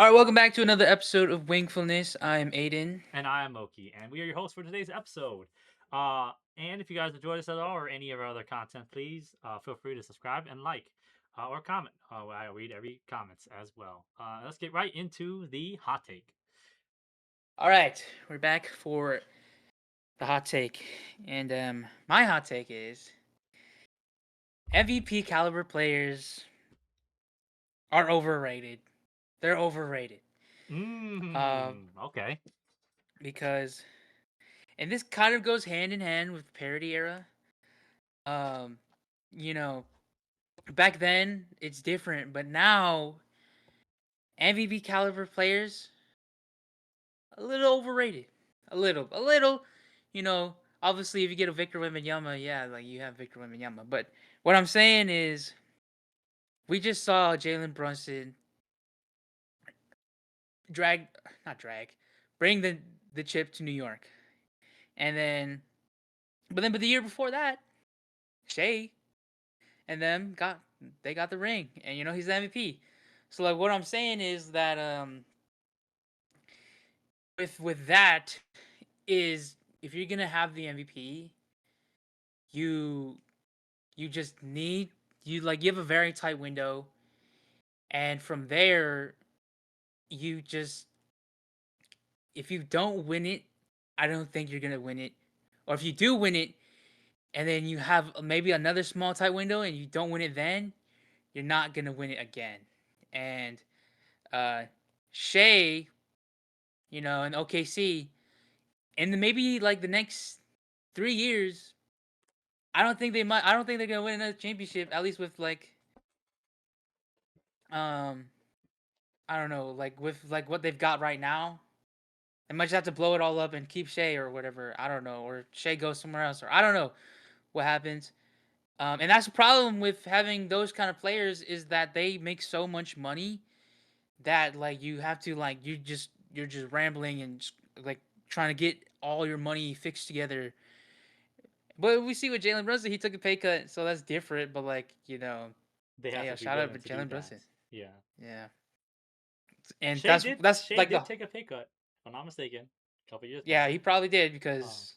All right, welcome back to another episode of Wingfulness. I am Aiden. And I am Moki, and we are your hosts for today's episode. And if you guys enjoyed this at all or any of our other content, please feel free to subscribe and like or comment. I read every comments as well. Let's get right into the hot take. All right, we're back for the hot take, and my hot take is MVP caliber players are overrated. They're overrated. Okay. Because, and this kind of goes hand in hand with the parity era. Um, you know, back then it's different, but now MVP caliber players a little overrated. A little. You know, obviously, if you get a Victor Wembanyama, yeah, like you have Victor Wembanyama. But what I'm saying is, we just saw Jalen Brunson drag, not drag, bring the chip to New York, and but the year before that, Shea and them got the ring, and he's the MVP. So like, what I'm saying is that with that is if you're gonna have the MVP, you you just need you have a very tight window, and from there you just if you don't win it, I don't think you're gonna win it. Or if you do win it and then you have maybe another small tight window and you don't win it, then you're not gonna win it again. And uh Shea, in OKC, and maybe like the next 3 years, I don't think they're gonna win another championship, at least with um I don't know, like with like what they've got right now. They might just have to blow it all up and keep Shea or whatever. I don't know, or Shea goes somewhere else, or I don't know what happens. And that's the problem with having those kind of players is that they make so much money that like you have to like you're just rambling and like trying to get all your money fixed together. But we see with Jalen Brunson, he took a pay cut, so that's different. But like They have hey, to be shout out willing to to do Jalen that. Brunson. Yeah. Yeah, and Shay that's Shay like did the take a pay cut, if I'm not mistaken, a couple years yeah back. he probably did Um, because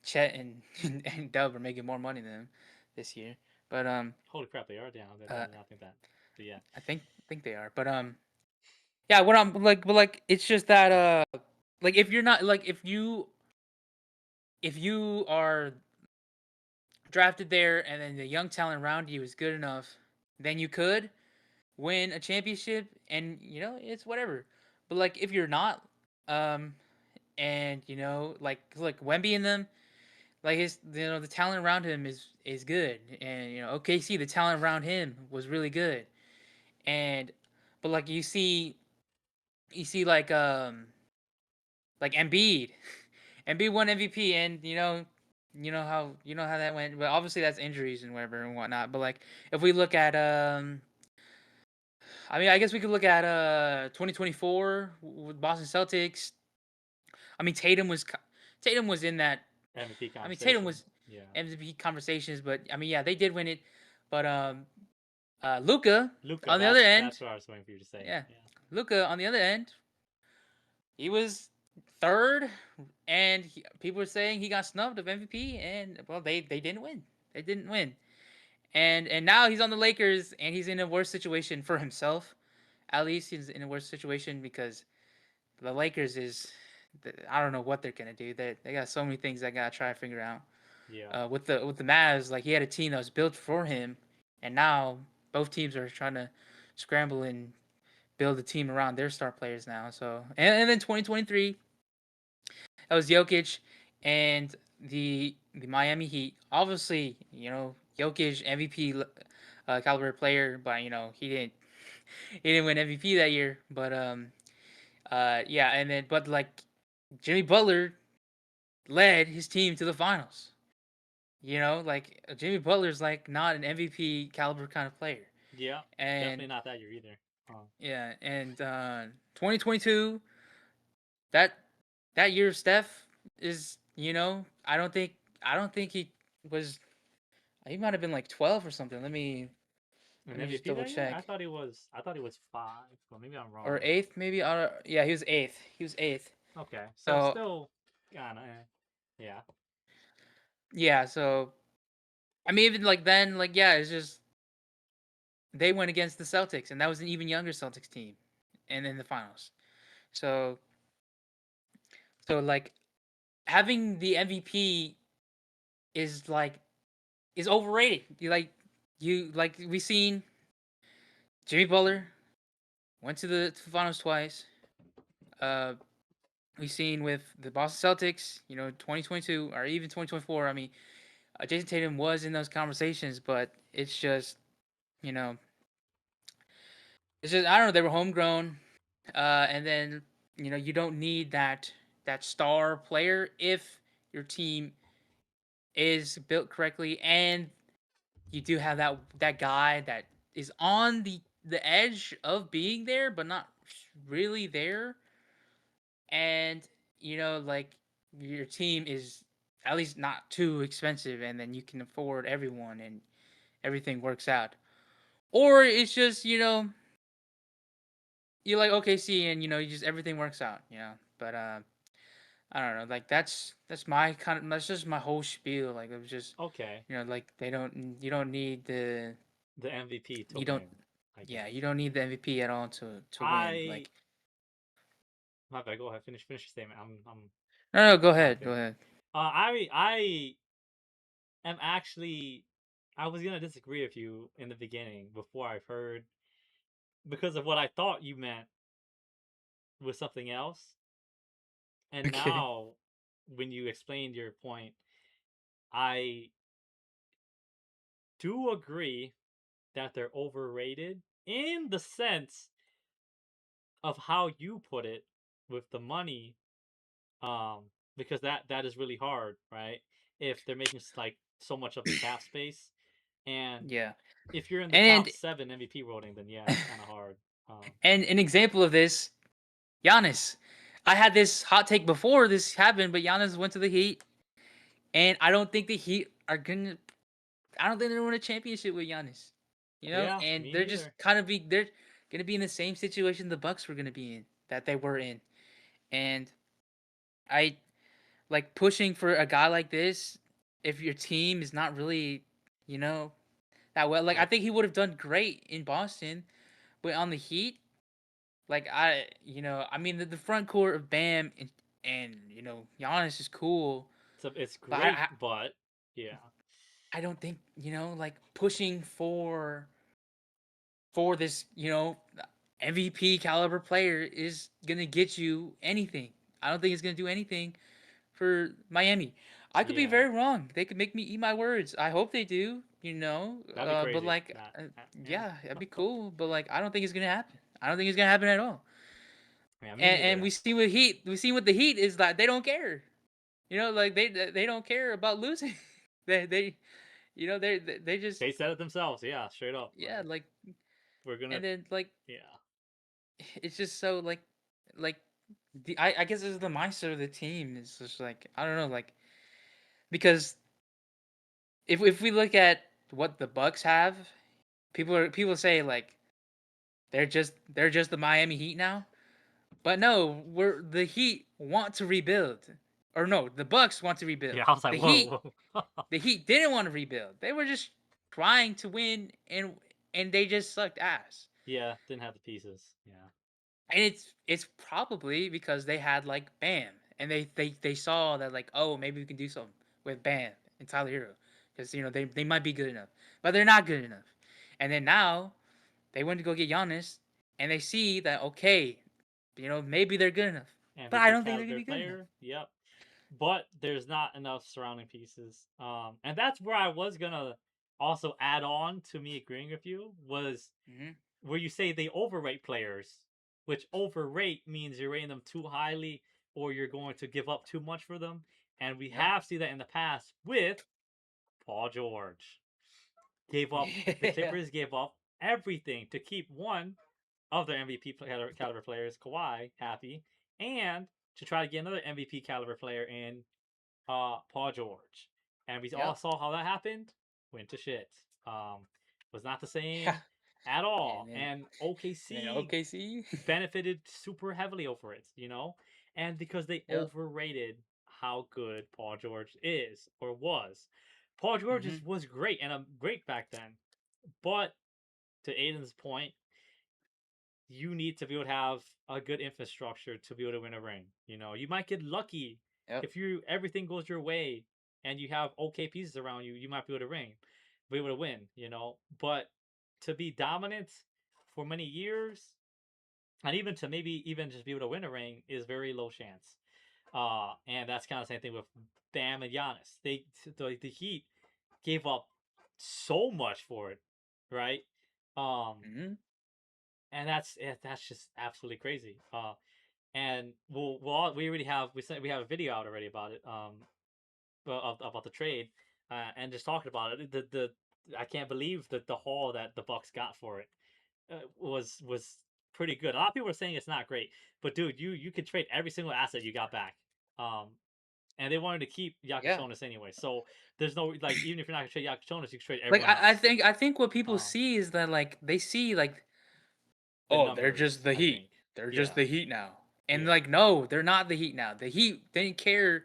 Chet and and Dub are making more money than him this year. But Holy crap, they are down. I uh, did not think that. But yeah. I think they are. But yeah. What I'm like, but like, it's just that like if you're not like if you are drafted there and then the young talent around you is good enough, then you could win a championship, and it's whatever. But like if you're not, um, and like Wemby and them, like his the talent around him is good, and OKC, the talent around him was really good, and but like you see like Embiid, Embiid won MVP, and you know how that went, but obviously that's injuries and whatever and whatnot. But like if we look at I mean, I guess we could look at 2024 with Boston Celtics. I mean, Tatum was in that. MVP I mean, Tatum conversation. was Yeah. MVP conversations, but I mean, yeah, they did win it. But Luca Luca, on the other that's end, what I was waiting for you to say. yeah, Yeah. Luca on the other end, he was third, and people were saying he got snubbed of MVP, and well, they didn't win. They didn't win, and now he's on the Lakers, and he's in a worse situation for himself. At least he's in a worse situation because the Lakers is, I don't know what they're gonna do. They got so many things I gotta try to figure out. Yeah. With the Mavs, like he had a team that was built for him, and now both teams are trying to scramble and build a team around their star players now. So and then 2023, that was Jokic and the Miami Heat. Obviously, Jokic MVP caliber player, but he didn't win MVP that year. But yeah, and then but like Jimmy Butler led his team to the finals. Like Jimmy Butler's like not an MVP caliber kind of player. Yeah. And Definitely not that year either. yeah, and 2022, that that year of Steph is, I don't think he was, he might have been like 12 or something. An Let me just MVP double that year? check. I thought he was five. Well, maybe I'm Or wrong. eighth, maybe. Yeah, he was eighth. He was eighth. Okay, so So still, kinda, yeah. yeah, so I mean, even like then, like yeah, it's just they went against the Celtics, and that was an even younger Celtics team, and in the finals. So like having the MVP is like is overrated. You like we seen Jimmy Butler went to the finals twice. Uh, we've seen with the Boston Celtics, 2022 or even 2024. I mean, Jason Tatum was in those conversations, but it's just you know, it's just I don't know. They were homegrown, and then you don't need that star player if your team is built correctly, and you do have that guy that is on the edge of being there, but not really there, and like your team is at least not too expensive, and then you can afford everyone, and everything works out. Or it's just you like OKC, and you just everything works out, But I don't know, like that's my that's just my whole spiel. Like it was just Okay, like you don't need the MVP to you don't win, I yeah, guess. you don't need the MVP at all to win. I Like my bad. Go ahead. Finish your statement. I'm no, go trying to ahead, go think. ahead. I am actually. I was gonna disagree with you in the beginning before I've heard because of what I thought you meant with something else, and Okay. now when you explained your point, I do agree that they're overrated in the sense of how you put it with the money, um because that is really hard, right? If they're making like so much of the cap space, and Yeah. if you're in the top And 7 MVP voting, then yeah, it's kind of hard. and an example of this, Giannis. I had this hot take before this happened, but Giannis went to the Heat, and I don't think the Heat are gonna. I don't think they're gonna win a championship with Giannis. Yeah, And me they're just neither. they're gonna be in the same situation the Bucks were gonna be in that they were in, and I like pushing for a guy like this if your team is not really, you know, that well. Like I Like, think he would have done great in Boston, but on the Heat, like I mean the front court of Bam and Giannis is cool, it's but great, but yeah. I don't think like pushing for this MVP caliber player is gonna get you anything. I don't think it's gonna do anything for Miami. I could be Yeah, very wrong. They could make me eat my words. I hope they do. that'd be But crazy. like, Yeah. yeah, that'd be cool. But like, I don't think it's gonna happen. I don't think it's gonna happen at all. Yeah, me And neither. we see with Heat, we see with the Heat is that they don't care. Like they don't care about losing. they they just They said it themselves. Yeah, straight up. yeah Like, like we're gonna. and then like Yeah. it's just so like I guess it's the mindset of the team. It's just like I don't know like because if we look at what the Bucks have, people say like they're just the Miami Heat now. But no, we're the Heat want to rebuild. Or no, the Bucks want to rebuild. Yeah, I was like, The Heat whoa, whoa. the Heat didn't want to rebuild. They were just trying to win and they just sucked ass. Yeah, didn't have the pieces. Yeah. And it's probably because they had like Bam and they saw that like oh maybe we can do something with Bam and Tyler Hero because they might be good enough but they're not good enough and then now they went to go get Giannis and they see that okay maybe they're good enough but I MVP don't think they're gonna caliber be good enough. player. Yep. But there's not enough surrounding pieces. And that's where I was gonna also add on to me agreeing with you was Hmm. where you say they overrate players, which overrate means you're rating them too highly or you're going to give up too much for them. And we Yeah. have seen that in the past with Paul George. Gave up the Yeah. Clippers gave up everything to keep one of their MVP caliber players, Kawhi, happy, and to try to get another MVP caliber player in Paul George. And we all Yep. saw how that happened. Went to shit. Was not the Yeah. same. at and all. then And and then OKC OKC. benefited super heavily over it, you know? And because they Yep. overrated how good Paul George is or was. Paul George Hmm. was great and great back then. But to Aiden's point, you need to be able to have a good infrastructure to be able to win a ring. You know, you might get lucky Yep. if you everything goes your way and you have okay pieces around you. You might be able to be able to win. You know, but to be dominant for many years and even to maybe even just be able to win a ring is very low chance. And that's kind of the same thing with Bam and Giannis. The Heat gave up so much for it, right? Um, Hmm. and that's just absolutely crazy. And we already have we have a video out already about it. About the trade, and just talking about it. The I can't believe that the haul that the Bucks got for it was pretty good. A lot of people are saying it's not great, but dude, you could trade every single asset you got back. Um, and they wanted to keep Yeah. Yakushonis anyway, so there's no like even if you're not gonna trade Yakushonis, you can trade Like everyone else. I think what people Um, see is that like they see like, the oh, they're just numbers, the I Heat. think. They're just Yeah, the Heat now. And yeah, like, no, they're not the Heat now. The Heat didn't care.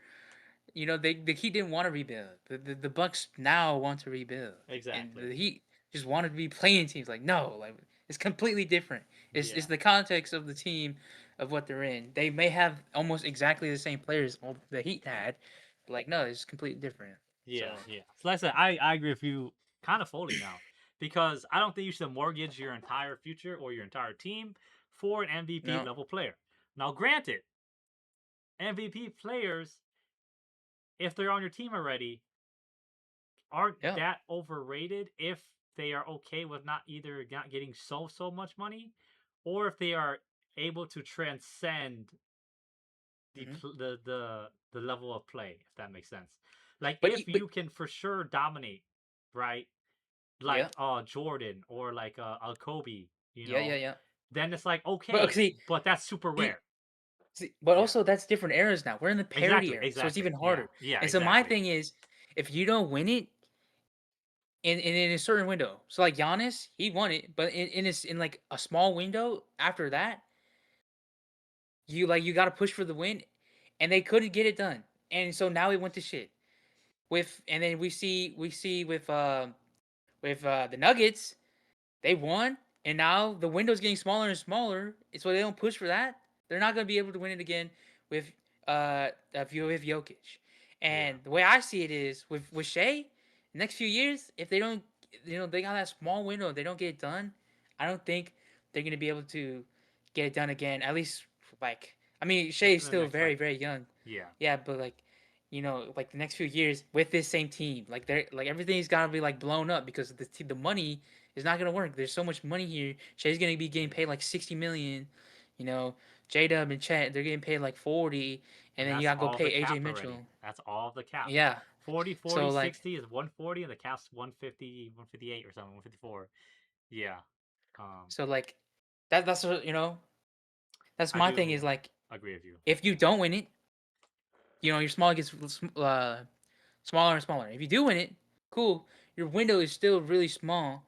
You know, the Heat didn't want to rebuild. The Bucks now want to rebuild, and exactly. the Heat just wanted to be playing teams. Like, no, like it's completely different. It's Yeah, the context of the team, of what they're in. They may have almost exactly the same players the Heat had, but like, no, it's completely different. yeah, So yeah. So like I said, I agree with you kind of fully now because I don't think you should mortgage your entire future or your entire team for an MVP no, level player. Now, granted, MVP players, if they're on your team already, aren't yeah, that overrated if they are okay with not either not getting so much money or if they are able to transcend hmm the level of play, if that makes sense. Like but if but you can for sure dominate, right? yeah, Like Jordan or like a Kobe, you yeah, yeah, know, yeah. then it's like But okay, see, but that's super see, rare. but Yeah, also that's different eras now. We're in the parity exactly, era, so it's exactly. even Yeah, harder. yeah, And so my exactly. thing is, if you don't win it in a certain window, so like Giannis, he won it, but in like a small window after that, you got to push for the win, and they couldn't get it done, and so now it went to shit. And then we see with the Nuggets, they won, and now the window's getting smaller and smaller. So they don't push for that. They're not going to be able to win it again with with Jokic. Yeah, And the way I see it is with Shea, next few years, if they don't, they got that small window, they don't get it done. I don't think they're going to be able to get it done again. At least like, I mean, Shea is within the still next very like young. yeah, Yeah, but like, like the next few years with this same team, like they're like everything's gotta be like blown up because the money is not gonna work. There's so much money here. Shay's gonna be getting paid yeah. like 60 million. You know, J Dub and Chet they're getting paid like 40, and And then you that's gotta go all the pay AJ cap Mitchell. already. That's all the cap. Yeah. 40, So 40, like 60 is 140 and the cap's 150, 158 or something, 154. Yeah. Um, like that's what that's I my thing is do like agree with you. if you don't win it, your small gets smaller and smaller. If you do win it, cool. Your window is still really small.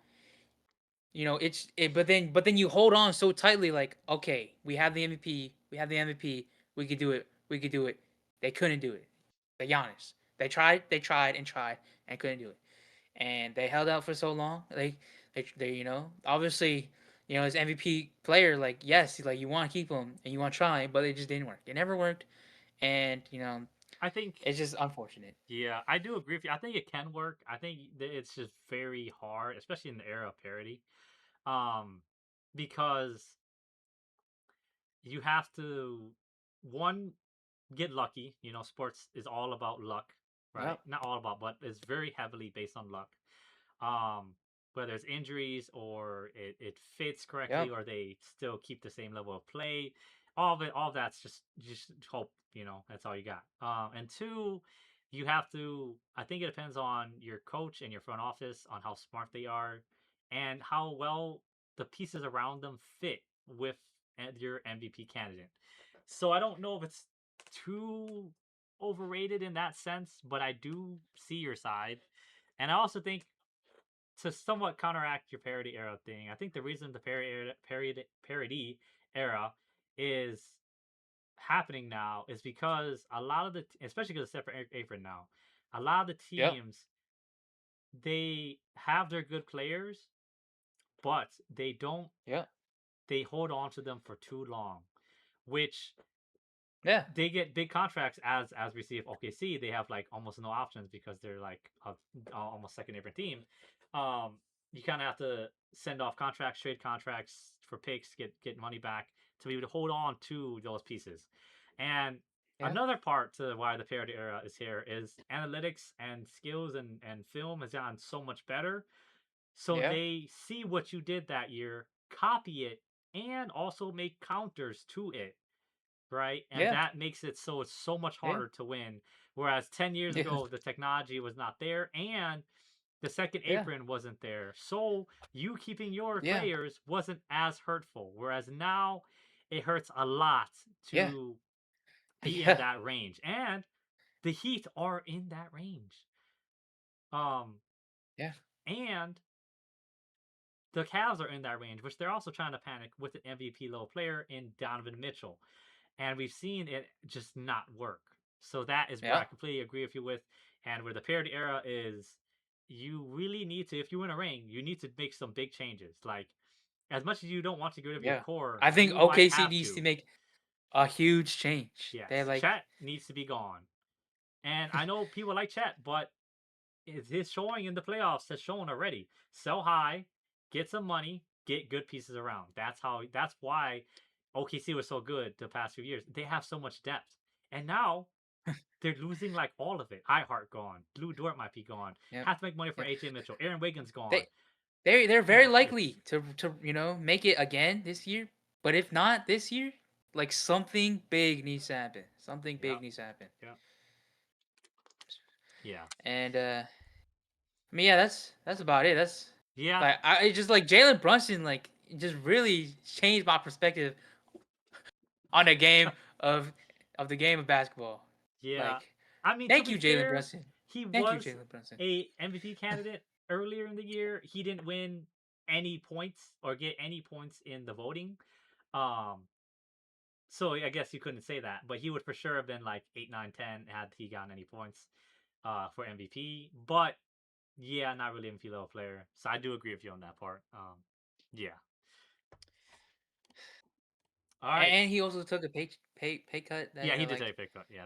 But then you hold on so tightly, like, okay, we have the MVP, we could do it, They couldn't do it. The Giannis, they tried and tried and couldn't do it, and they held out for so long. They obviously, as MVP player, like, yes, like you want to keep him and you want to try, but it just didn't work. It never worked, and I think, it's just unfortunate. yeah, I do agree with you. I think it can work. I think that it's just very hard, especially in the era of parody, um, because you have to one get lucky. You know, sports is all about luck, right? Yep. Not all about, but it's very heavily based on luck. Um, whether it's injuries or it fits correctly Yep. or they still keep the same level of play. All of it, all of that's just hope, you know, that's all you got. And two, you have to I think it depends on your coach and your front office on how smart they are and how well the pieces around them fit with your MVP candidate. So I don't know if it's too overrated in that sense, but I do see your side. And I also think to somewhat counteract your parody era thing, I think the reason the parody era is happening now is because a lot of especially because it's separate apron now, a lot of the Yeah. teams, they have their good players, but they don't, Yeah. they hold on to them for too long, which Yeah. they get big contracts as we see if OKC, they have like almost no options because they're like a almost second apron team. Um, you kind of have to send off contracts, trade contracts for picks, get money back to be able to hold on to those pieces. And Yeah. another part to why the parity era is here is analytics and skills and film has gotten so much better. So Yeah. they see what you did that year, copy it, and also make counters to it, right? And Yeah. that makes it so it's so much Yeah. harder to win. Whereas 10 years Yeah. ago, the technology was not there and the second Yeah. apron wasn't there. So you keeping your Yeah. players wasn't as hurtful. Whereas now it hurts a lot Yeah. to be in Yeah. that range. And the Heat are in that range. Um, Yeah. and the Cavs are in that range, which they're also trying to panic with an MVP level player in Donovan Mitchell. And we've seen it just not work. So that is where I Yeah. completely agree with you with, and where the parity era is, you really need to, if you win a ring, you need to make some big changes. Like as much as you don't want to get rid of your Yeah. core, I think you might OKC have needs to to. make a huge change. They Yes, like Chet needs to be gone. And I know people like Chet, but his showing in the playoffs has shown already. Sell high, get some money, get good pieces around. That's why OKC was so good the past few years. They have so much depth. And now they're losing like all of it. Ihart gone. Lou Dort might be gone. yeah. Have to make money for Yeah. AJ Mitchell. Aaron Wiggins gone. They they're very Yeah, it's likely to make it again this year. But if not this year, like something big needs to happen. Something yeah, big needs to happen. yeah, yeah, And I mean, yeah, that's about it. That's yeah, like I it's just like Jalen Brunson like just really changed my perspective on the game of the game of basketball. yeah. Like, I mean, to thank be you, Jalen fair, Brunson. he Thank you, was Jalen Brunson. a MVP candidate earlier in the year. He didn't win any points or get any points in the voting. Um, so I guess you couldn't say that, but he would for sure have been like 8, 9, 10 had he gotten any points for MVP. But yeah, not really MVP level player. So I do agree with you on that part. Yeah. All right. And he also took a pay cut Yeah, that he did like take a pick up. Yeah,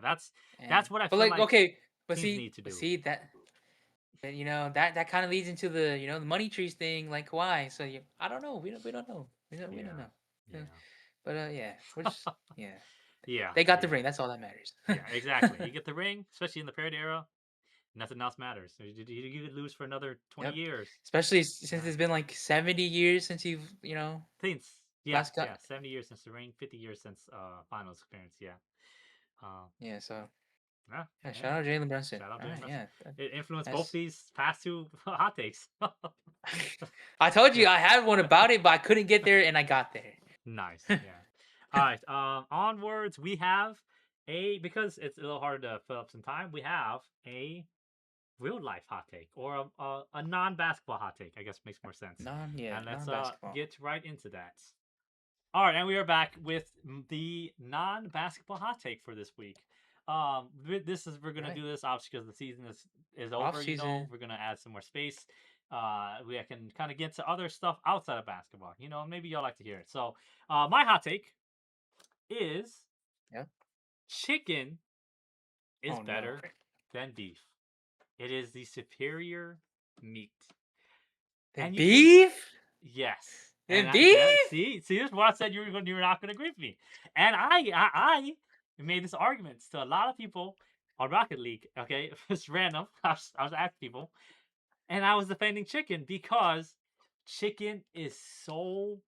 and that's what I but feel like like okay, teams need to do. that that kind of leads into the the money trees thing like Kawhi. So I don't know. We don't know. We don't Yeah. know. Uh, Yeah. But yeah, we're just yeah. Yeah. They got the Yeah. ring. That's all that matters. Yeah. Exactly. You get the ring, especially in the parody era. Nothing else matters. You could lose for another 20 Yep. years. Especially Yeah. since it's been like 70 years since you've Since yeah, last got. yeah, 70 years since the ring, 50 years since finals appearance. Yeah. Uh, Yeah. So yeah. yeah, Yeah. shout out Jalen Brunson. Shout out All Jalen right. Brunson. Yeah. It influenced both That's. these past two hot takes. I told you I had one about it, but I couldn't get there, and I got Nice. there. Yeah. All right. Onwards, we have a, because it's a little hard to fill up some time. We have a real life hot take or a non basketball hot take. I guess makes more sense. And let's Non basketball. get right into that. All right, and we are back with the non basketball hot take for this week. This is, we're gonna Right. do this obviously because the season is Off over. You know, season. we're gonna add some more space. We can kind of get to other stuff outside of basketball. You know, maybe y'all like to hear it. So, my hot take is Yeah. chicken is Oh no. better than beef. It is the superior meat, The and you can, beef? yes. The And that, beef? see, this is what I said you were not going to agree with me. And I made this argument to a lot of people on Rocket League. Okay, it's random. I was asking people, and I was defending chicken because chicken is so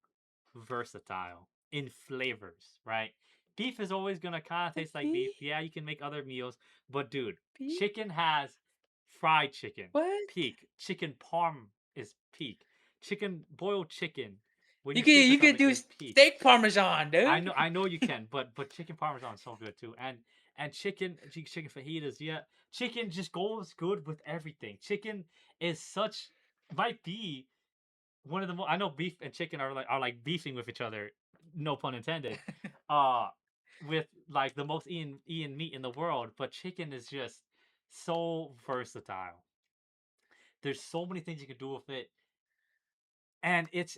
versatile in flavors, right? Beef is always gonna kind of The taste like beef. beef? Yeah, you can make other meals, but dude, Beef? chicken has fried chicken, What? peak. Chicken parm is peak. Chicken boiled chicken when You you can stick on you top can of it do is peak. steak parmesan, dude. I know you can, but chicken parmesan is so good too. And chicken fajitas, yeah. Chicken just goes good with everything. Chicken is such might be one of the most. I know beef and chicken are like beefing with each other, no pun intended. Uh, with like the most eaten meat in the world, but chicken is just so versatile. There's so many things you can do with it, and it's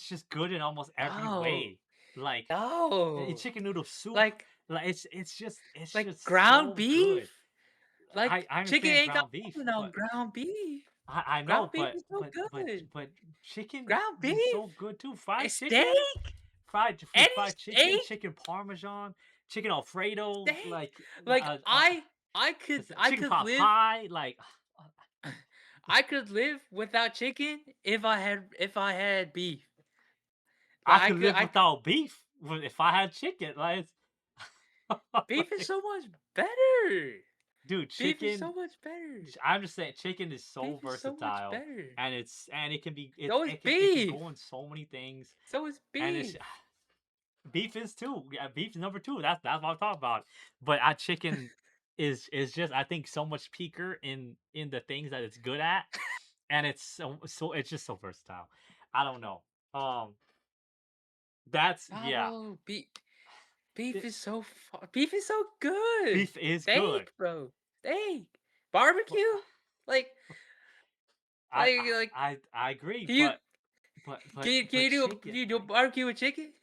just good in almost every No, way. Like no, chicken noodle soup, like like it's just ground so beef. good. Like I chicken understand ain't got ground beef, nothing on but ground beef. I know, Ground beef is so good. but chicken Ground is beef, so good too. a Fried chicken, steak, any fried chicken, steak, chicken parmesan, chicken alfredo, steak. like Like I could, I chicken could pot live. pie. Like I could live without chicken if I had beef. I Like could live I without beef if I had chicken. Like, beef is like, so much better. dude, Beef is chicken. so much better. I'm just saying, chicken is so Beef is so much versatile, better. and it can be So is it can beef. go in so many things, So is and it's beef. beef is too. Yeah, beef is number two. That's what I'm talking about. But chicken is just I think so much peaker in the things that it's good at, and it's it's just so versatile. I don't know. Um, that's yeah. Oh, beef It, is beef is so good. beef is good. Steak, bro. Steak. But Barbecue? Like I like I agree, can you but can chicken you do like barbecue with chicken?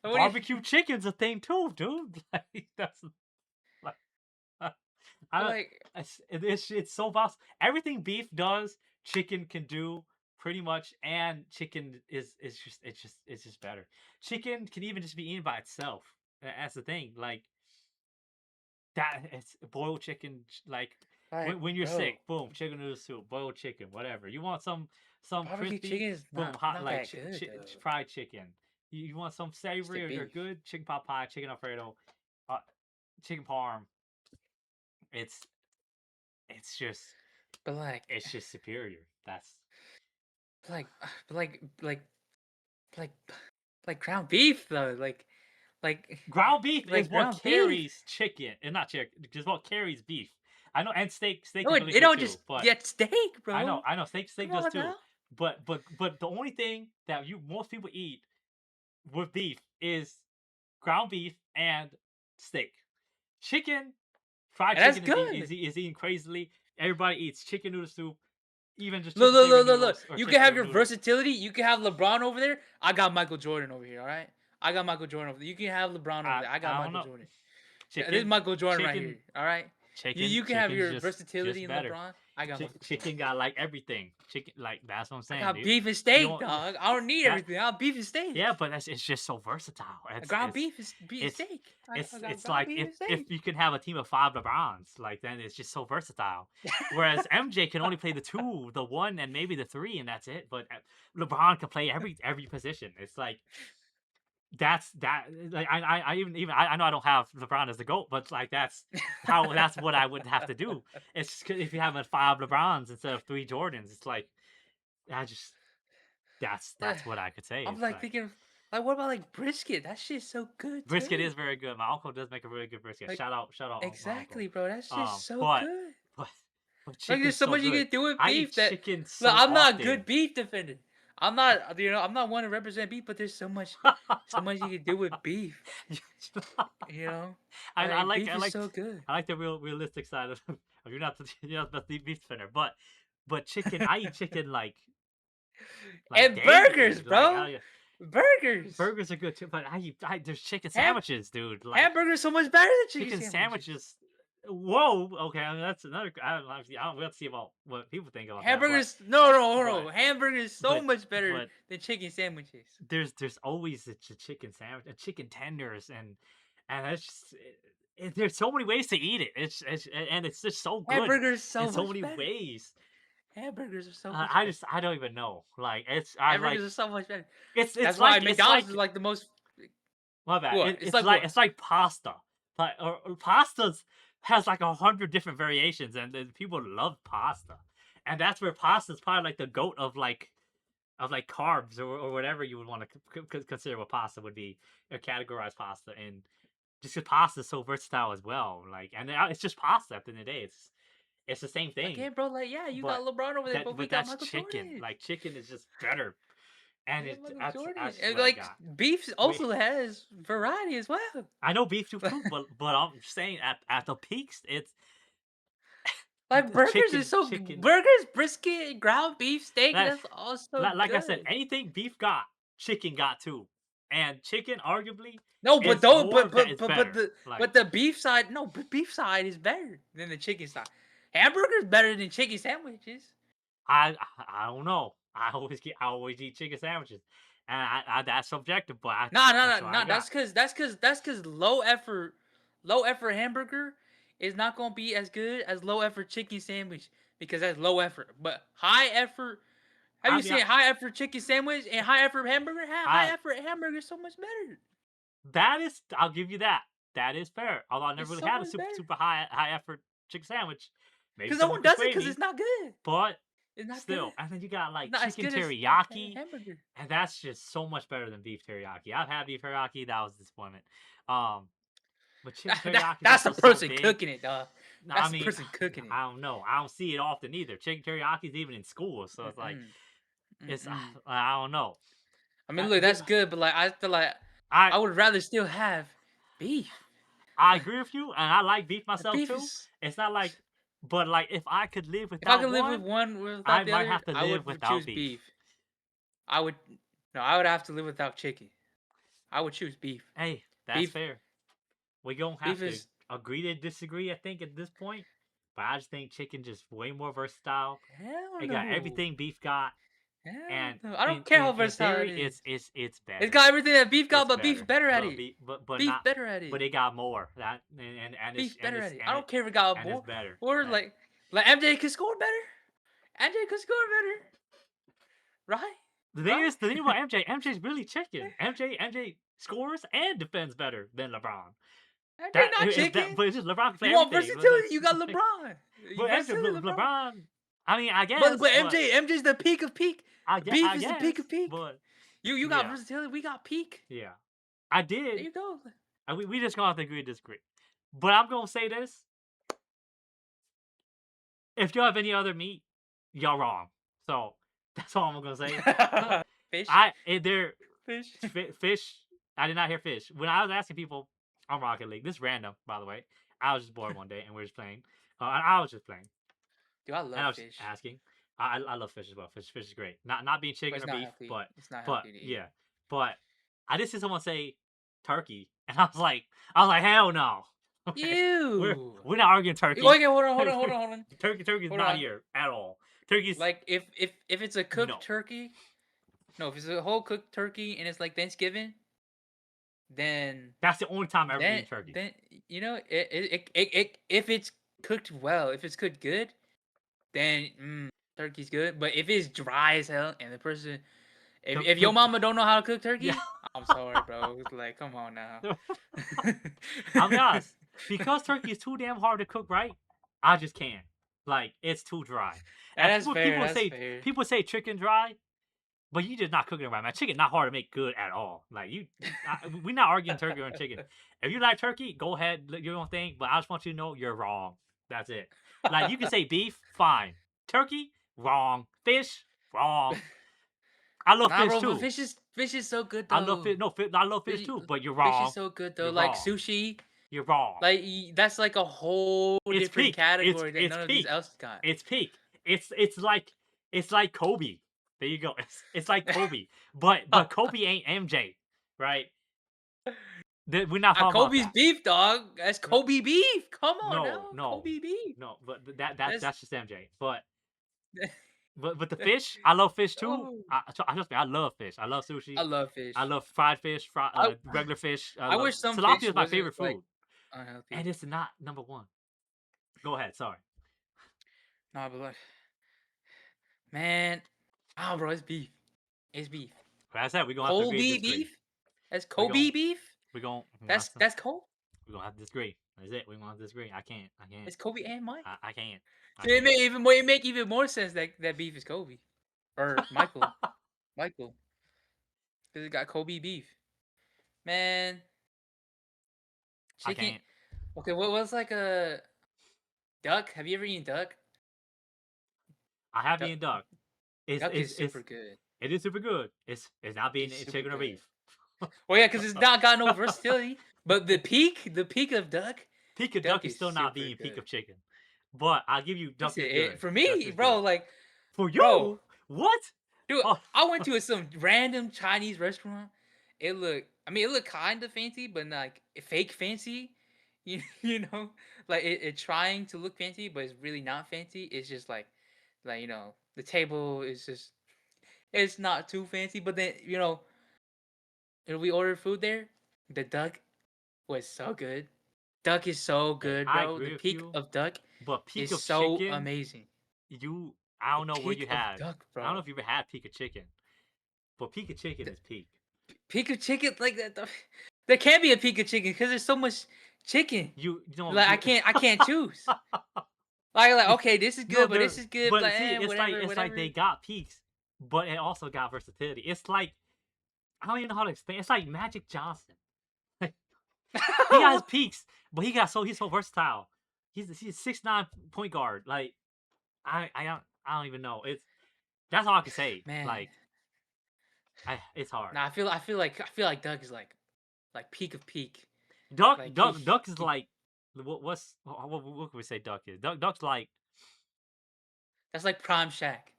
Like, what do you barbecue chicken's a thing too, dude. Like that's like I don't. like It's so vast. Everything beef does, chicken can do pretty much, and chicken is just it's just better. Chicken can even just be eaten by itself. That's the thing. Like that, it's boiled chicken. Like when you're bro, sick, boom, chicken noodle soup, boiled chicken, whatever. You want some barbecue crispy, chicken is boom, hot not like that good though. fried chicken. You want some Stick savory or beef. good chicken pot pie, chicken alfredo, uh, chicken parm. It's it's just But it's just superior. That's like but like like ground beef though. Like ground beef is like what ground beef. carries chicken, and not chicken, just what carries beef. I know, and steak No, is really it good don't too. just But get steak, bro. I know, steak Come does on too. now. But the only thing that you most people eat with beef is ground beef and steak. Chicken, fried And that's chicken good. is eaten crazily. Everybody eats chicken noodle soup, even just Look, chicken look, flavored look, look, look. noodles or You can chicken have your noodles. versatility. You can have LeBron over there. I got Michael Jordan over here. All right. I got Michael Jordan over there. You can have LeBron over there. I got I don't Michael know. Jordan. This is Chicken, Michael Jordan right chicken, here. All right. You can have chicken's your versatility just in better. LeBron. I got Michael Jordan. Chicken got like everything. Chicken, like that's what I'm I saying, got dude. beef and You steak, don't dog. I don't need that everything. I got beef and steak. yeah, but that's it's just so versatile. Ground beef is beef and It's steak. I got it's ground like beef and if steak. you can have a team of five LeBrons, like then it's just so versatile. Whereas MJ can only play the two, the one, and maybe the three, and that's it. But LeBron can play every position. It's like that like I even I know I don't have LeBron as the GOAT, but like that's what I would have to do. It's just 'cause if you have five LeBrons instead of three Jordans, it's like I just that's what I could say. I'm It's like like thinking, like, what about like brisket? That shit's so good brisket too. is very good. My uncle does make a really good brisket. Like, Shout out my uncle. exactly, bro. That's just so But good. but but Like, there's chicken's so so much you good. can do with I eat beef that. chicken Look, so I'm not a good often. beef defender. I'm not, I'm not one to represent beef, but there's so much you can do with beef. You know, like beef is so good. I like the realistic side of you're not you're not the beef defender, but chicken I eat chicken like And burgers, daily. Like bro. Burgers. burgers are good too, but there's chicken Ham- sandwiches, dude. Like hamburgers so much better than chicken chicken sandwiches. sandwiches. Whoa, okay, I mean, that's another. I don't. We have to see about what people think about that, Hamburgers, no, no, but no. Hamburgers so but much better but than chicken sandwiches. there's always a chicken sandwich, a chicken tenders, and it's just there's so many ways to eat it. And it's just so good Hamburgers in so so much many better. ways. Hamburgers are so much better. I don't even know. Like Hamburgers are so much better. That's it's why like McDonald's is like the most. my bad. What? It's like what? It's like pasta. Like or pastas has like 100 different variations, and people love pasta, and that's where pasta is probably like the goat of like carbs or whatever you would want to consider what pasta would be or categorize pasta in. Just because pasta is so versatile as well, like, and it's just pasta at the end of the day. It's the same thing, Again, bro, like, yeah, you got but LeBron over there, but we got that's Michael chicken. Jordan. Like chicken is just better, and We got it Michael I Jordan. And swear to like God, beef we also has variety as well. I know beef too, but I'm saying at the peaks, it's Like burgers is so chicken. burgers, brisket, ground beef, steak, That that's also like I said, good. anything beef got, chicken got too, and chicken arguably No, but is don't more that is better. but Like the beef side, no, but beef side is better than the chicken side. Hamburger's better than chicken sandwiches. I don't know. I always eat chicken sandwiches, and I that's subjective, but Nah, nah, that's nah, what I nah. got. That's cause low effort hamburger is not gonna be as good as low effort chicken sandwich because that's low effort. But high effort, have I you mean, seen high effort chicken sandwich and high effort hamburger? High I effort hamburger is so much better. that is I'll give you that. That is fair. Although I never It's really so had a much super better. super high effort chicken sandwich. Maybe Cause no someone one could does it sway because it's me, not good. but It's not still. good. And then you got It's like not as chicken good as teriyaki. hamburger. And that's just so much better than beef teriyaki. I've had beef teriyaki, that was a disappointment. Um, but chicken teriyaki is That's the also so person big. cooking it, dog. No, I That's the mean, person cooking it. I don't know. I don't see it often either. Chicken teriyaki is even in school, so it's like Mm-mm. it's Mm-mm. I don't know. I mean, look, Here, that's good, but like, I feel like I I would rather still have beef. I agree with you, and I like beef Like, myself beef too. is. It's not like, but like if I could live If I without could live with one, one I without the might other, have to I live would without choose beef. beef. I would. No, I would have to live without chicken. I would choose beef. Hey, that's Beef. fair. We gonna Beef have to is. agree to disagree, I think, at this point. But I just think chicken just way more versatile. Hell It got no. everything beef got, Hell and no. I don't care how in versatile it theory, is. it's It's better. got everything that beef got, It's but beef's better. better at it. But Beef not better at but it. it got more. That Beef's better at it. I and don't care if it got it's more better. or Like like MJ could score better. MJ could score better, right? Right? the thing about MJ's really chicken. MJ scores and defends better than LeBron. MJ That not if chicken. that but it's just LeBron can play You want everything. But versatility? You got LeBron. You but MJ, versatility, LeBron. LeBron, I mean, I But guess, but MJ's the peak of peak. Beef I is the peak guess, of peak. but You got yeah, versatility. We got peak. yeah, I There did. you go. And we just gonna have to agree to disagree. But I'm gonna say this: if you have any other meat, y'all wrong. So that's all I'm gonna say. Fish. There Fish. fish. I did not hear fish when I was asking people on Rocket League. This is random, by the way. I was just bored one day and we were just playing. And I was just playing Dude, I and love I was just fish. asking. I love fish as well. Fish is great. Not being But chicken it's or not beef, healthy. It's not but healthy to eat. yeah. But I did see someone say turkey, and I was like hell no. Okay, Ew. we're not arguing turkey. Okay, hold on. Turkey is Hold not on. here at all. Turkey's Like if it's a cooked no. turkey, no, if it's a whole cooked turkey and it's like Thanksgiving, then That's the only time I ever then eaten turkey. then you know if it's cooked well, if it's cooked good, then turkey's good. But if it's dry as hell and the person, if your The mama don't know how to cook yeah. turkey, I'm sorry, bro. It's like, come on now. I'll be honest. Because turkey is too damn hard to cook right, I just can't. Like it's too dry. And That's fair. That's fair. people say chicken dry, but you just not cooking it right, man. Chicken not hard to make good at all. Like we're not arguing turkey or chicken. If you like turkey, go ahead, do your own thing. But I just want you to know you're wrong. That's it. Like you can say beef, fine. Turkey, wrong. Fish, wrong. I love Nah, fish bro, but too. fish is so good I love though. fish. No, I love fish Fish, too. But you're fish is wrong. so good though. You're Like wrong. sushi, You're wrong. like that's like a whole It's different peak. category that It's none of these peak. else got. It's peak. It's like Kobe. There you go. It's like Kobe. But Kobe ain't MJ, right? We're not talking about Kobe's that. beef, dog. That's Kobe beef. Come on No, now, no, Kobe beef. no. But That's that's just MJ. But the fish, I love fish too. oh, Trust me, I love fish. I love I sushi. love I fish. love fried fish, I regular fish. I I love wish some tilapia fish is my wasn't favorite like food, and unhealthy. it's not number one. Go ahead. Sorry. Nah, but like, man, bro, it's beef. It's beef. Like I said, we're gonna have to agree to Kobe disagree. beef. That's We're Kobe gonna beef. we're gonna That's Kobe. we're gonna have to disagree. That's it. We're gonna have to disagree. I can't. It's Kobe and Mike. I can't. I So it can't. make even more. It make even more sense that that beef is Kobe or Michael. Michael, because it got Kobe beef. Man, I chicken. can't. Okay, what was like a? Duck. Have you ever eaten duck? I have Duck, eaten duck. It's duck it's is it's super good. it is super good. It's not being It's super chicken or good. beef. Well, yeah, because it's not got no versatility. But the peak of duck, Peak of duck duck is is still not super being peak good. of chicken, but I'll give you duck Listen, is good. for Duck me, is bro, good. like, For bro, you, what? dude, Oh, I went to some random Chinese restaurant. I mean, it looked kind of fancy, but like fake fancy. You know, like it trying to look fancy, but it's really not fancy. It's just like the table is just it's not too fancy. But then when we ordered food there, the duck was so good. Duck is so hey, good, I bro. The agree with peak you, of duck but peak is of so chicken, amazing. I The don't know where you peak of had. duck, I don't know bro. if you ever had peak of chicken, but peak of chicken The is peak. peak of chicken, like that. There can't be a peak of chicken because there's so much chicken. You know Like you. I can't choose. Like You okay, this is no, good, but this they're is good. but Like see, whatever, it's like they whatever. got peaks, but it also got versatility. It's like I don't even know how to explain. It's like Magic Johnson. Like he got his peaks, but he's so versatile. He's 6'9" point guard. Like I don't even know. That's all I can say. Man, Like it's hard. nah, I feel like Doug is like peak of peak. Like Duck is he like what can we say? Duck is Duck's like that's like Prime Shack.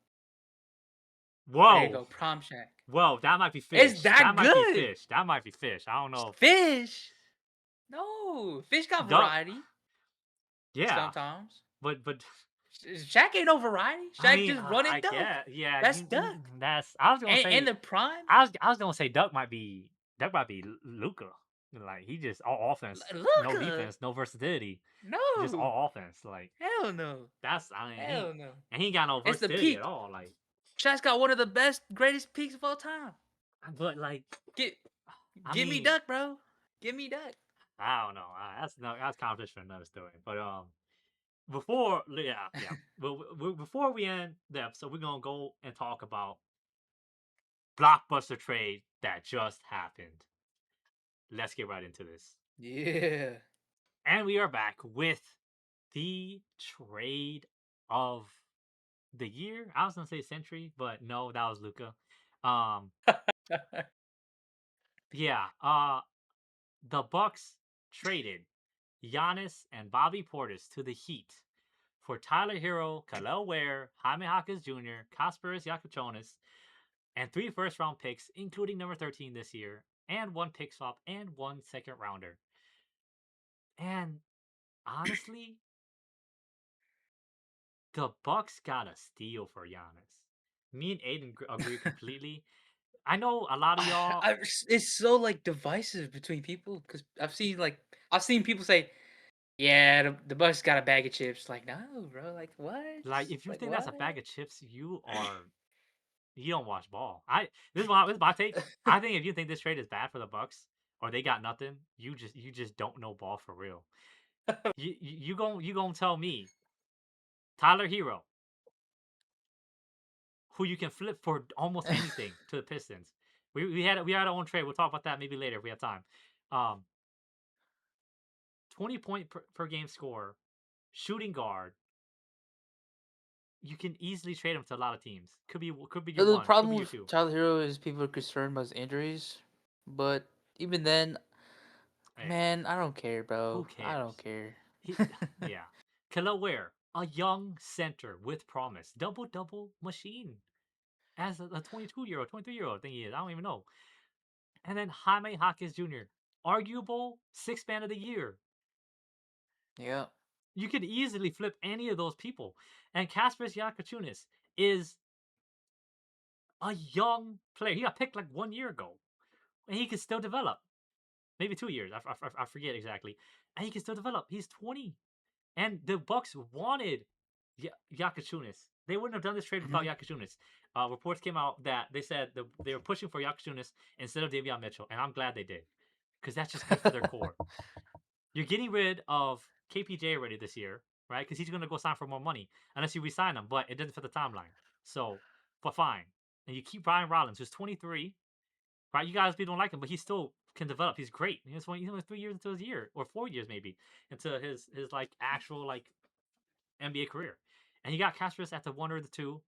There you whoa go, Prime Shack. whoa that might be It's fish. That that might be good. fish. That might be fish. I don't know. Fish. No, fish got Duck variety yeah, sometimes. but Shaq ain't no variety. I Shaq mean just running I duck. get yeah That's duck. that's And the prime, I was gonna say Duck might be Luca. Like he just all offense, no Luca. defense, no versatility, just No, all offense. Like hell no, that's I mean hell no. he ain't got no It's the versatility at peak. all. Like Shaq's got one of the best, greatest peaks of all time. but like Get, I give me mean duck, bro. Give me duck. I don't know. That's no that's competition for another story. But before yeah. Before we end the episode, we're gonna go and talk about blockbuster trade that just happened. Let's get right into this. Yeah. And we are back with the trade of the year. I was gonna say century, but no, that was Luca. Um, yeah. The Bucks traded Giannis and Bobby Portis to the Heat for Tyler Hero, Khalil Ware, Jaime Hawkins Jr., Kasparis Yakachonis, and 3 first-round picks, including number 13 this year, and 1 pick swap and 1 second rounder. And honestly, the Bucks got a steal for Giannis. Me and Aiden agree completely. I know a lot of y'all It's so like divisive between people because I've seen people say, yeah, the Bucks got a bag of chips. Like, no, bro. Like, what? like if you Like, think that's what? a bag of chips, you don't watch ball. I this is my take. I think if you think this trade is bad for the Bucks or they got nothing, you just don't know ball for real. You gonna tell me Tyler Hero, who you can flip for almost anything to the Pistons. We had our own trade. We'll talk about that maybe later if we have time. Um, 20 point per game score, shooting guard. You can easily trade him to a lot of teams. Could be your The one, could problem be your with two. Tyler Hero is people are concerned about his injuries, but even then, Hey, man, I don't care, who bro. I don't cares? care. He, yeah. Khalil Ware, a young center with promise, double double machine as a 22-year-old, 23-year-old. I think he is. I don't even know. And then Jaime Hawkins Jr., arguable sixth man of the year. Yeah. You could easily flip any of those people. And Kasparis Yakachunis is a young player. He got picked like 1 year ago, and he can still develop. Maybe 2 years. I forget exactly. And he can still develop. He's 20, and the Bucks wanted Yakachunis. They wouldn't have done this trade without Mhm. Yakachunis. Reports came out that they said they were pushing for Yakachunis instead of Davion Mitchell, and I'm glad they did because that's just good for their core. You're getting rid of KPJ already this year, right? Because he's going to go sign for more money unless you resign him, but it doesn't fit the timeline. So, but fine. And you keep Brian Rollins, who's 23, right? You guys don't like him, but he still can develop. He's great. He's only 3 years into his year, or 4 years maybe into his like actual like NBA career. And you got Casper's at the one or the two.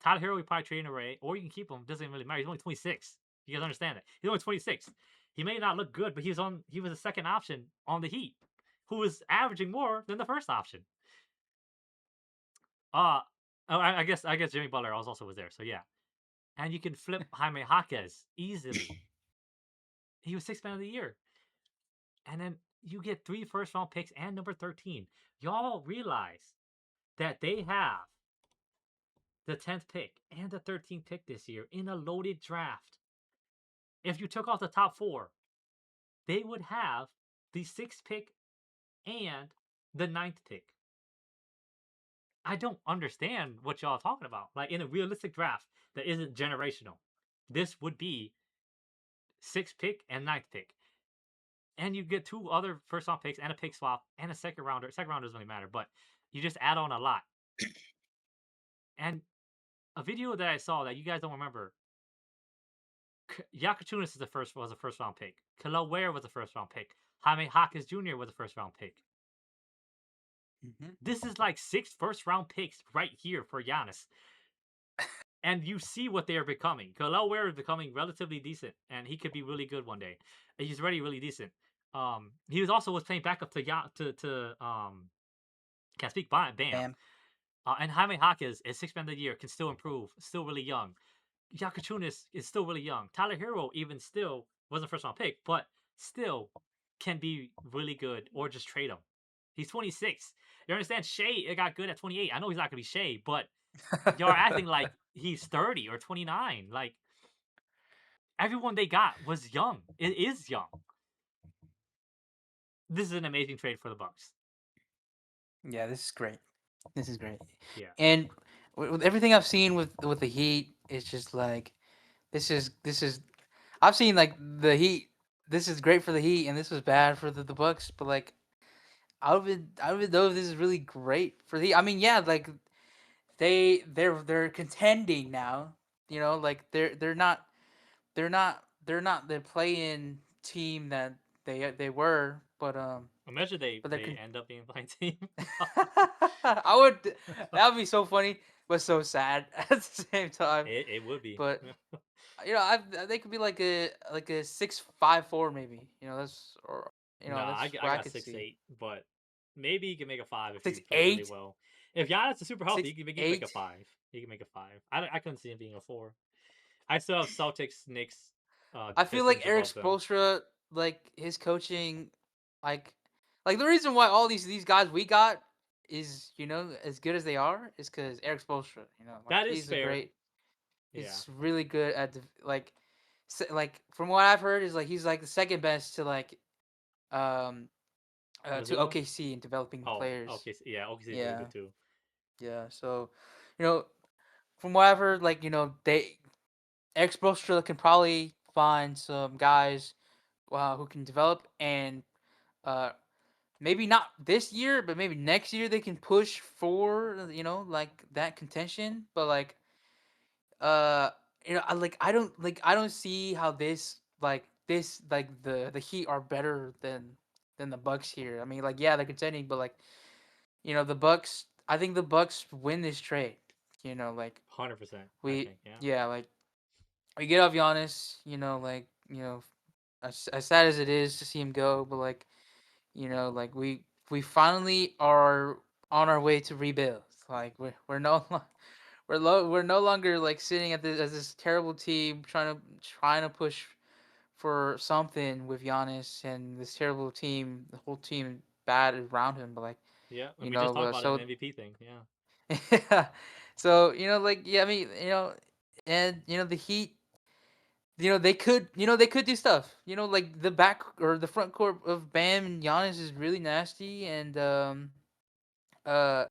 Tyler Hero, we probably trade away, or you can keep him. Doesn't really matter. He's only 26. You guys understand that? He's only 26. He may not look good, but he was a second option on the Heat, who was averaging more than the first option. Uh I guess Jimmy Butler also was there. So yeah. And you can flip Jaime Jaquez easily. He was sixth man of the year. And then you get 3 first round picks and number 13. Y'all realize that they have the 10th pick and the 13th pick this year in a loaded draft. If you took off the top four, they would have the 6th pick and the 9th pick. I don't understand what y'all are talking about. Like in a realistic draft that isn't generational, this would be 6th pick and 9th pick. And you get 2 other first round picks and a pick swap and a second rounder. Second rounder doesn't really matter, but you just add on a lot. And a video that I saw that you guys don't remember, Yakachunas was a first round pick. Khalil Ware was a first round pick. Jaime Jaquez Jr. was a first round pick. Mm-hmm. This is like 6 first round picks right here for Giannis. And you see what they are becoming. Khalil Ware is becoming relatively decent, and he could be really good one day. He's already really decent. He was playing backup to can't speak Bam. Bam. And Jaime Jaquez is 6 man of the year, can still improve, still really young. Yakachunas is still really young. Tyler Hero even still wasn't first round pick, but still can be really good or just trade him. He's 26. You understand? Shea got good at 28. I know he's not gonna be Shea, but y'all are acting like he's 30 or 29. Like everyone they got was young. It is young. This is an amazing trade for the Bucks. Yeah, this is great. This is great. Yeah. And with everything I've seen with the Heat, it's just like this is. I've seen like the Heat. This is great for the Heat, and this was bad for the Bucks. But like out of it though, this is really great for the Heat. I mean, yeah, like they're contending now. You know, like they're not the play-in team that they were, Imagine but they're they end up being playing team. I would. That would be so funny, but so sad at the same time. It would be. But they could be like a 6-5-4 maybe. That's or Nah, that's I what I got could six see. eight, but maybe you can make a five if you Six play really eight, well. If Giannis is super healthy, six you can make a eight. five. You can make a five. I couldn't see him being a four. I still have Celtics, Knicks, I feel like Pistons Eric above them. Spoelstra, like his coaching, like like the reason why all these guys we got is as good as they are is because Eric Spoelstra. Like That is he's a fair. great. Yeah, He's really good at like, like from what I've heard is like he's like the second best to like um to Mazzulla. OKC in developing Oh, players. okay. Yeah, OKC is really Yeah, good too. yeah. So, you know, from what I've heard, like they Eric Spoelstra can probably find some guys who can develop and uh maybe not this year, but maybe next year they can push for like that contention. But like uh I don't see how the Heat are better than the Bucks here. I mean, like, yeah, they're contending, but like the Bucks. I think the Bucks win this trade. Like 100%. I we think. Yeah. yeah like we get off Giannis. As sad as it is to see him go, but like like we finally are on our way to rebuild. Like we're no longer like sitting at this as this terrible team trying to push for something with Giannis and this terrible team, the whole team bad around him. But like Yeah, and we just talked about it in so the MVP thing. Yeah. yeah, so like yeah, I mean and the Heat. They could do stuff. Like the back or the front court of Bam and Giannis is really nasty, and uh,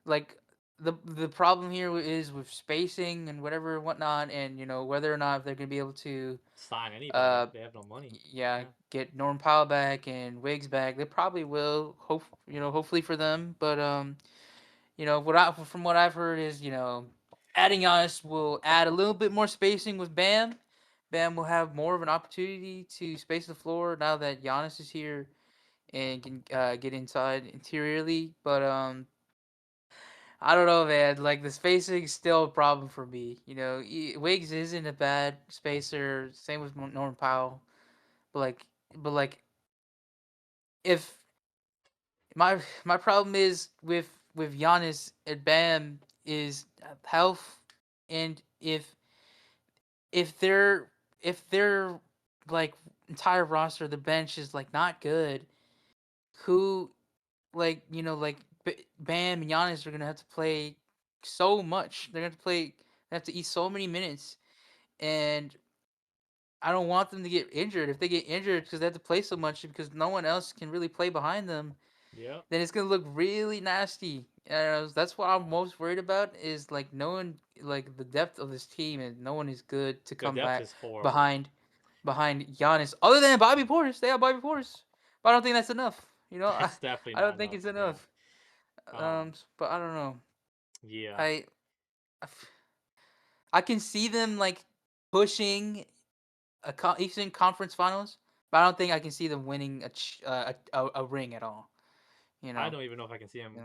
like the problem here is with spacing and whatever and whatnot, and whether or not they're gonna be able to Sign anybody. uh They have no money. yeah Yeah. get Norm Powell back and Wiggs back. They probably will. Hopefully for them, but from what I've heard is adding Giannis will add a little bit more spacing with Bam. Bam will have more of an opportunity to space the floor now that Giannis is here and can get inside interiorly. But I don't know, man. Like the spacing's still a problem for me. Wiggs isn't a bad spacer. Same with Norman Powell. But like if my problem is with Giannis and Bam is health, and if their like entire roster, the bench is like not good. Who Bam and Giannis are gonna have to play so much. They're gonna have to play. They have to eat so many minutes, and I don't want them to get injured. If they get injured because they have to play so much because no one else can really play behind them, Yep. then it's gonna look really nasty. That's what I'm most worried about is like no one like the depth of this team and no one is good to The come depth back is horrible. behind Giannis other than Bobby Portis. They have Bobby Portis, but I don't think that's enough. It's definitely I not don't think enough. it's Yeah. enough. Um. But I don't know. Yeah. I I f- I can see them like pushing Eastern Conference Finals, but I don't think I can see them winning a ring at all. You I know. don't even know if I can see him Yeah.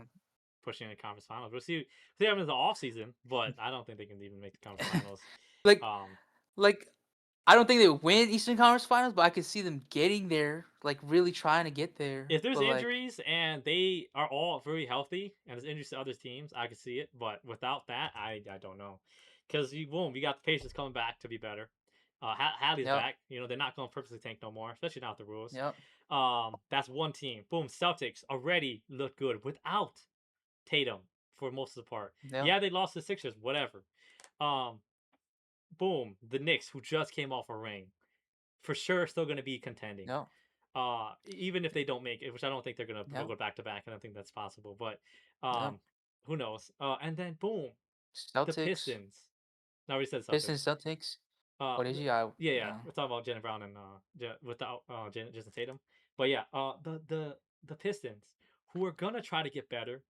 pushing the conference finals. We'll see them in the off season, but I don't think they can even make the conference finals. like Um, like I don't think they win Eastern Conference Finals, but I could see them getting there, like really trying to get there. if there's But like, injuries and they are all very healthy and there's injuries to other teams, I could see it. But without that, I don't know. Because you boom, we got the Pacers coming back to be better. Hallie's yep, back. You know they're not going to purposely tank no more, especially not the rules. yep, That's one team. Boom, Celtics already look good without Tatum for most of the part. yep, Yeah, they lost the Sixers, whatever. Um, boom, the Knicks who just came off a ring for sure still going to be contending. yep, Even if they don't make it, which I don't think they're gonna yep, go back to back. I don't think that's possible. But yep. who knows? And then boom, the Celtics, Pistons. No, we said Pistons, Celtics. Celtics. Uh, What did you? I yeah, we're talking about Jalen Brown and without Jason Tatum. But yeah, the Pistons who are gonna try to get better.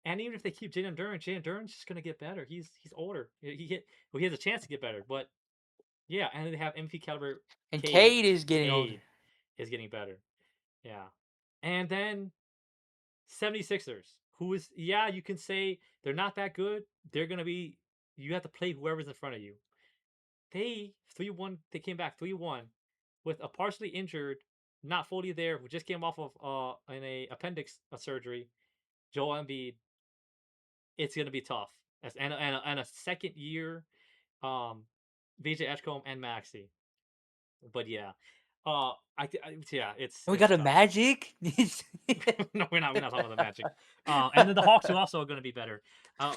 And even if they keep Jalen Duren's just gonna get better. He's older. He has a chance to get better. But yeah, and they have MVP caliber and Cade. Cade is getting older. Cade is getting better. Yeah. And then 76ers, who is, yeah, you can say they're not that good. They're going to be, you have to play whoever's in front of you. They 3-1, they came back 3-1 with a partially injured, not fully there, who just came off of in a appendix surgery, Joel Embiid. It's going to be tough. And a second year, um, VJ Edgecombe and Maxi. But yeah, yeah, And we it's got a tough. Magic. No, we're not talking about the Magic. And then the Hawks are also going to be better.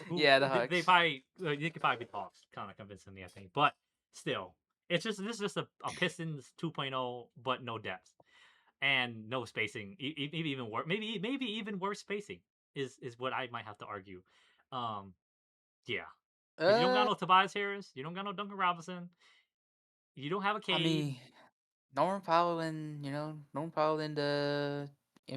Who Yeah, the they Hawks. probably they could probably beat the Hawks kind of convincingly, I think. But still, this is just a Pistons 2.0, but no depth and no spacing. Maybe even worse. Maybe even worse spacing is what I might have to argue. Um, yeah, because you don't got Uh, no Tobias Harris, you don't got no Duncan Robinson, you don't have a I Cade. mean, Norman Powell and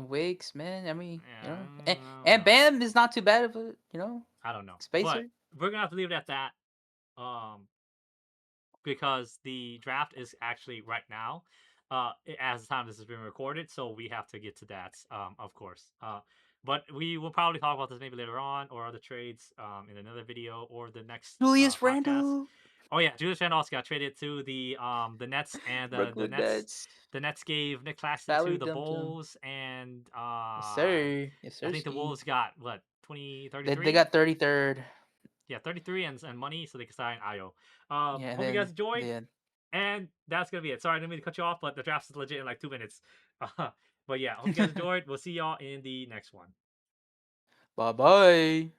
Wiggs, man. I mean, I don't and know. Bam is not too bad of a I don't know, but spacer. we're gonna have to leave it at that. Um, because the draft is actually right now, as the time this is being recorded. So we have to get to that, of course. But we will probably talk about this maybe later on or other trades in another video or the next Julius podcast. Randle, Oh yeah, Julius Randle also got traded to the Nets, and the Brooklyn Nets Nets, the Nets gave Nick Claxton to salary the dumped him. Bulls, and Yes, sir. Yes, I think the sirski. Wolves got what 20 They 33. got 33rd. Yeah, 33 and money, so they can sign Io. Yeah, and Hope you guys then enjoyed. then And that's gonna be it. Sorry, I didn't mean to cut you off, but the draft is legit in like 2 minutes. But yeah, hope you guys enjoyed. We'll see y'all in the next one. bye bye.